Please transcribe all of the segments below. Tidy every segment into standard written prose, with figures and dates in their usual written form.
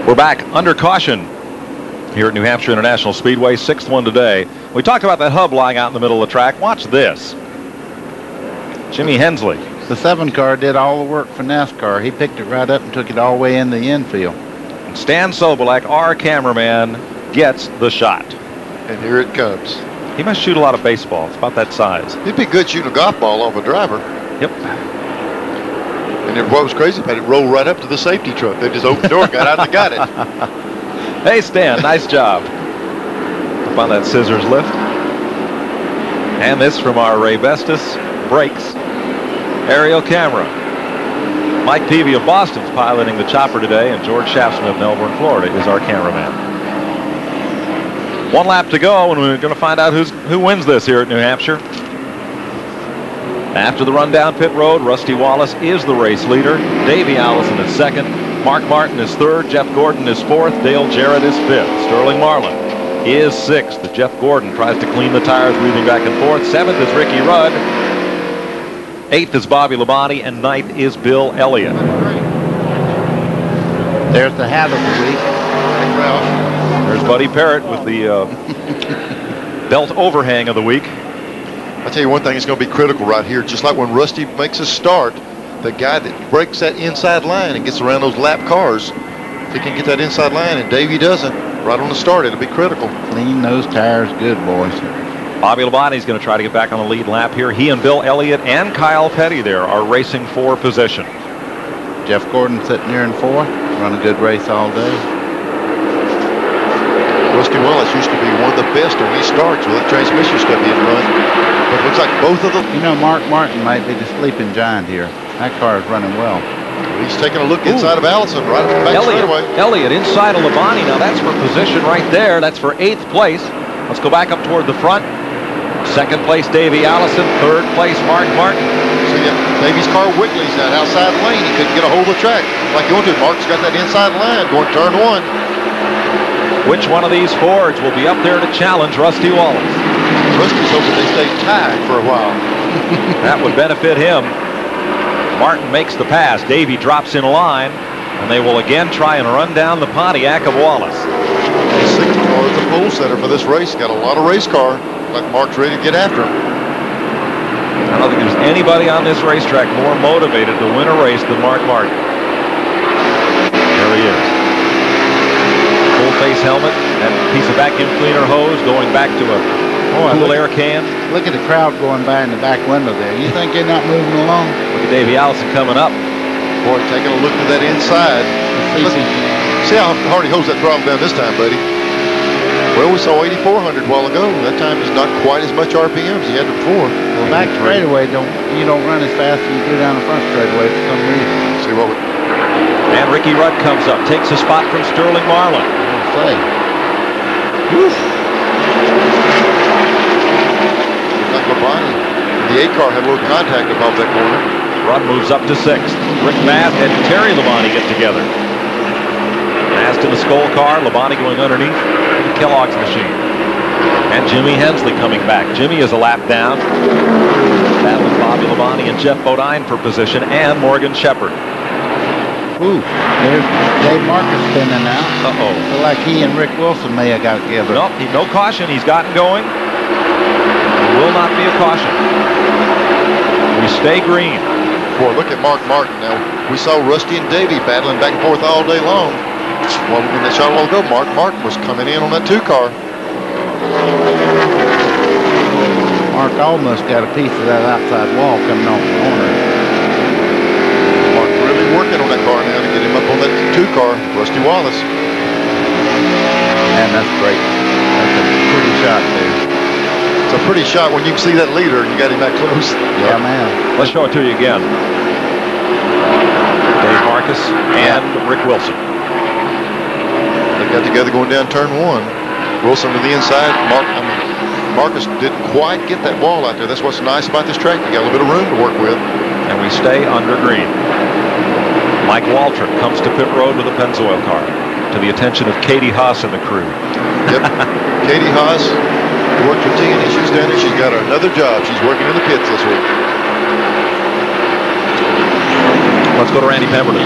We're back under caution here at New Hampshire International Speedway, 6th one today. We talked about that hub lying out in the middle of the track. Watch this. Jimmy Hensley. The 7 car did all the work for NASCAR. He picked it right up and took it all the way in the infield. And Stan Sobolek, our cameraman, gets the shot. And here it comes. He must shoot a lot of baseballs, about that size. He'd be good shooting a golf ball off a driver. Yep. And then what was crazy about it, rolled right up to the safety truck. They just opened the door, got out and got it. Hey, Stan, nice job. Up on that scissors lift. And this from our Ray Bestis brakes aerial camera. Mike Peavy of Boston's piloting the chopper today, and George Shaftsman of Melbourne, Florida is our cameraman. 1 lap to go, and we're going to find out who wins this here at New Hampshire. After the run down pit road, Rusty Wallace is the race leader. Davey Allison is 2nd. Mark Martin is 3rd. Jeff Gordon is 4th. Dale Jarrett is 5th. Sterling Marlin is 6th. Jeff Gordon tries to clean the tires, weaving back and forth. 7th is Ricky Rudd. 8th is Bobby Labonte, and 9th is Bill Elliott. There's the hat of the week. There's Buddy Parrott with the belt overhang of the week. I'll tell you one thing, it's going to be critical right here. Just like when Rusty makes a start, the guy that breaks that inside line and gets around those lap cars, if he can get that inside line, and Davey doesn't, right on the start, it'll be critical. Clean those tires good, boys. Bobby Labonte is going to try to get back on the lead lap here. He and Bill Elliott and Kyle Petty there are racing for position. Jeff Gordon sitting there in 4th. Run a good race all day. Rusty Wallace used to be one of the best when he starts with that transmission stuff he's run. But it looks like both of them. You know, Mark Martin might be the sleeping giant here. That car is running well. He's taking a look inside of Allison right up the back straightaway. Elliott inside of Labonte. Now that's for position right there. That's for 8th place. Let's go back up toward the front. 2nd place, Davey Allison. 3rd place, Mark Martin. So yeah, Davey's car wiggles that outside lane. He couldn't get a hold of the track like he wanted to. Mark's got that inside line going turn 1. Which one of these Fords will be up there to challenge Rusty Wallace? Rusty's hoping they stay tied for a while. That would benefit him. Martin makes the pass. Davey drops in line, and they will again try and run down the Pontiac of Wallace. The 6th car is the pole setter for this race. Got a lot of race car. Like Mark's ready to get after him. I don't think there's anybody on this racetrack more motivated to win a race than Mark Martin. There he is. Full face helmet, that piece of vacuum cleaner hose going back to a cool air can. Look at the crowd going by in the back window there. You think they're not moving along? Look at Davey Allison coming up. Boy, taking a look at that inside. See how hard he holds that throttle down this time, buddy. Well, we saw 8,400 a while ago. That time is not quite as much RPM as he had before. Well, back straightaway, you don't run as fast as you do down the front straightaway for some reason. See what? And Ricky Rudd comes up, takes a spot from Sterling Marlin. Like Labonte, the 8 car had a little contact above that corner. Rudd moves up to 6th. Rick Bath and Terry Labonte get together. Last in the Skoll car, Labonte going underneath the Kellogg's machine. And Jimmy Hensley coming back. Jimmy is a lap down. Battling Bobby Labonte and Jeff Bodine for position, and Morgan Shepherd. Ooh, there's Dave Marcus spinning now. Uh-oh. Feel like he and Rick Wilson may have got together. Nope, no caution. He's gotten going. There will not be a caution. We stay green. Boy, look at Mark Martin. Now, we saw Rusty and Davey battling back and forth all day long. Well, when they shot a while ago, Mark Martin was coming in on that 2 car. Mark almost got a piece of that outside wall coming off the corner. Mark really working on that car now to get him up on that 2 car, Rusty Wallace. Man, that's great. That's a pretty shot there. It's a pretty shot when you can see that leader and you got him that close. Yeah, man. Let's show it to you again. Dave Marcus and Rick Wilson. They got together going down turn 1. Wilson to the inside. Marcus didn't quite get that wall out there. That's what's nice about this track. You got a little bit of room to work with. And we stay under green. Mike Waltrip comes to pit road with a Pennzoil car, to the attention of Katie Haas and the crew. Yep. Katie Haas worked with team issues down there. She's got another job. She's working in the pits this week. Let's go to Randy Pemberton.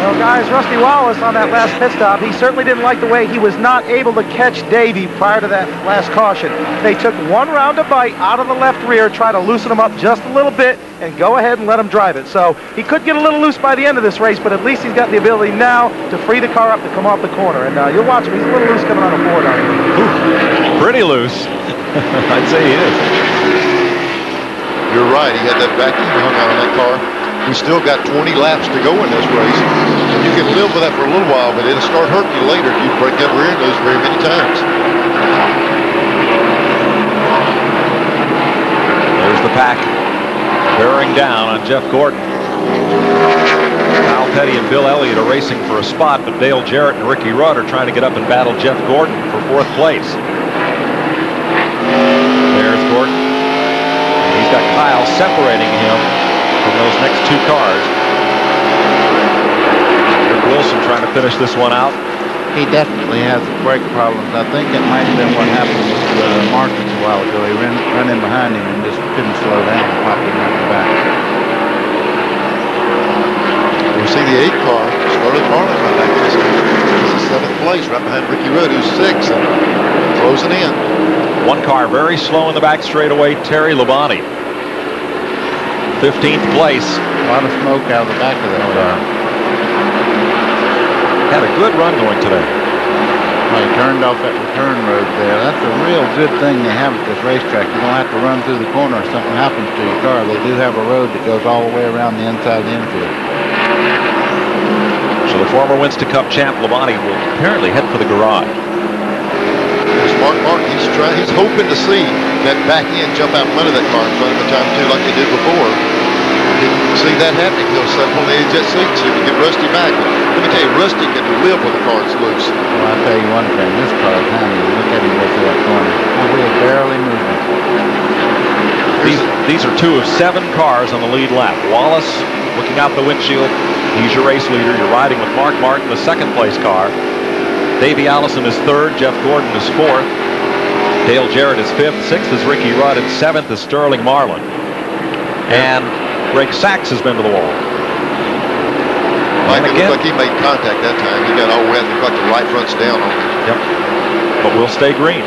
Well, guys, Rusty Wallace on that last pit stop, he certainly didn't like the way he was not able to catch Davey prior to that last caution. They took one round of bite out of the left rear, try to loosen him up just a little bit, and go ahead and let him drive it. So he could get a little loose by the end of this race, but at least he's got the ability now to free the car up to come off the corner. And you'll watch him, he's a little loose coming on a Ford on him. Pretty loose. I'd say he is. You're right. He had that back end hung out on that car. We still got 20 laps to go in this race. And you can live with that for a little while, but it'll start hurting you later if you break that rear nose very many times. There's the pack bearing down on Jeff Gordon. Kyle Petty and Bill Elliott are racing for a spot, but Dale Jarrett and Ricky Rudd are trying to get up and battle Jeff Gordon for 4th place. There's Gordon. And he's got Kyle separating him from those next 2 cars. Rick Wilson trying to finish this one out. He definitely has brake problems. I think it might have been what happened with Mark a while ago. He ran in behind him and just couldn't slow down and popped him out the back. You see the 8 car, Sterling Marlin right back this time. He's in 7th place, right behind Ricky Rudd, who's 6th, and closing in. 1 car very slow in the back straightaway, Terry Labonte. 15th place. A lot of smoke out of the back of that car. Had a good run going today. Well, he turned off that return road there. That's a real good thing they have at this racetrack. You don't have to run through the corner if something happens to your car. They do have a road that goes all the way around the inside of the infield. So the former Winston Cup champ Labonte will apparently head for the garage. There's Mark. He's hoping to see that back end jump out from under that car in front of him a time or two like they did before. Didn't see that happening. He'll settle on the edge of that seat so he can get Rusty back. But let me tell you, Rusty can live when the car's loose. Well, I'll tell you one thing. This car is handling. Look at him go through that corner. The wheel barely moving. These are 2 of 7 cars on the lead lap. Wallace looking out the windshield. He's your race leader. You're riding with Mark Martin, the 2nd place car. Davey Allison is 3rd. Jeff Gordon is 4th. Dale Jarrett is 5th. 6th is Ricky Rudd, and 7th is Sterling Marlin. And Greg Sachs has been to the wall. Mike, it looked like he made contact that time. He got all wet. Looked like the right front's down on him. Yep. But we'll stay green.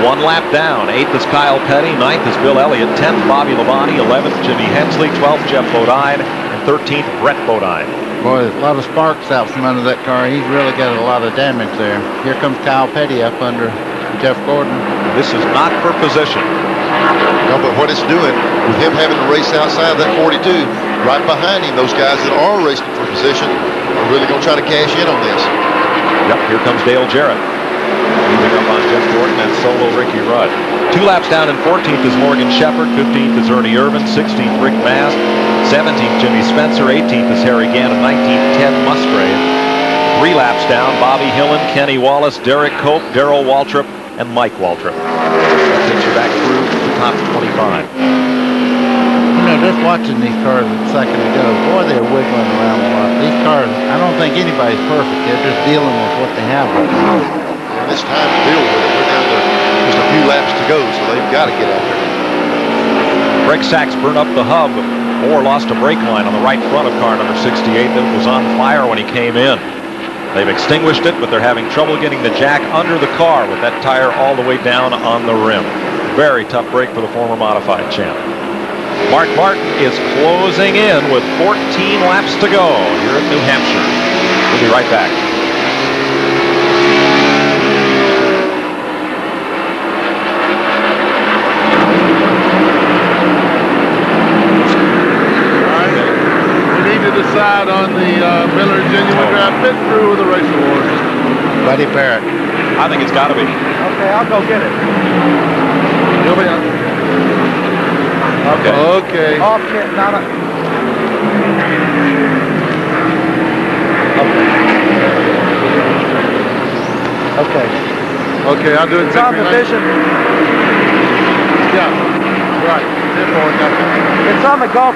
1 lap down. 8th is Kyle Petty. 9th is Bill Elliott. 10th, Bobby Labonte. 11th, Jimmy Hensley. 12th, Jeff Bodine. And 13th, Brett Bodine. Boy, there's a lot of sparks out from under that car. He's really got a lot of damage there. Here comes Kyle Petty up under Jeff Gordon. This is not for position. No, but what it's doing with him having to race outside of that 42, right behind him, those guys that are racing for position are really going to try to cash in on this. Yep, here comes Dale Jarrett. Moving up on Jeff Gordon and solo Ricky Rudd. 2 laps down, and 14th is Morgan Shepherd. 15th is Ernie Irvin. 16th, Rick Mast. 17th, Jimmy Spencer. 18th is Harry Gannon. 19th, Ted Musgrave. 3 laps down, Bobby Hillen, Kenny Wallace, Derek Cope, Darrell Waltrip, and Mike Waltrip. That takes you back through the top 25. You know, just watching these cars a second ago, boy, they're wiggling around a lot. These cars, I don't think anybody's perfect. They're just dealing with what they have right now. And it's time to deal with it. We're down to just a few laps to go, so they've got to get after it. Greg Sachs burned up the hub or lost a brake line on the right front of car number 68 that was on fire when he came in. They've extinguished it, but they're having trouble getting the jack under the car with that tire all the way down on the rim. Very tough break for the former modified champ. Mark Martin is closing in with 14 laps to go here at New Hampshire. We'll be right back. Decide on the Miller Genuine Draft Pit Crew of the Race Awards. Buddy Barrett. I think it's got to be. Okay, I'll go get it. You'll be on. Okay. Okay. Okay, not a... Okay. Okay, I'll do it. It's on the vision. Yeah. Right. It's on the golf.